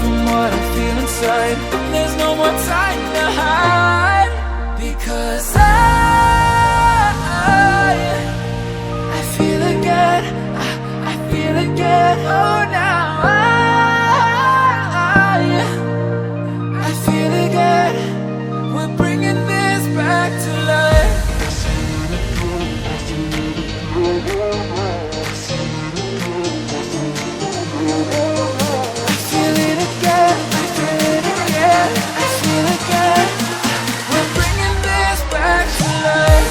from what I feel inside. There's no more time to hide, because I feel again, I feel again. Oh, now I feel again. We're bringing this back to life. I feel it again, I feel it again, I feel again. We're bringing this back to life.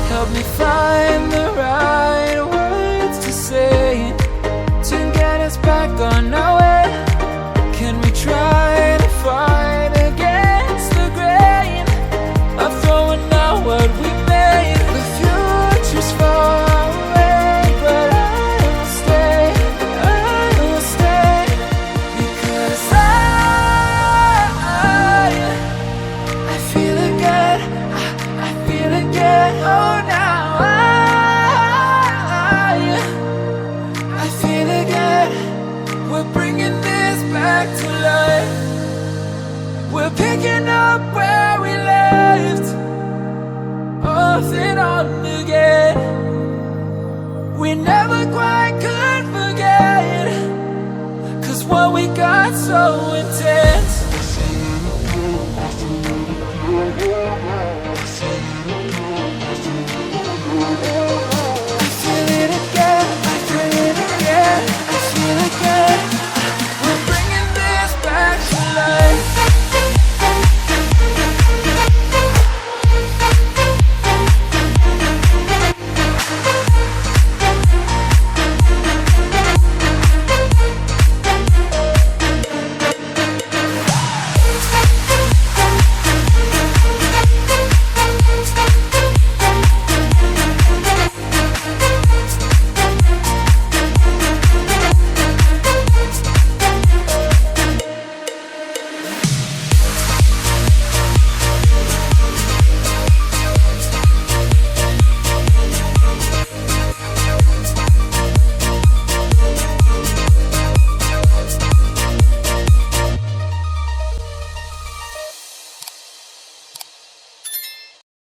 Help me find the right words to say to get us back on our way. Can we try to fight against the grain of throwing out what we made? The future's far away, but I will stay, because I feel again, I feel again. Oh, now I feel again. We're bringing this back to life. We're picking up where we left off and on again. We never quite could forget, 'cause what we got so intense.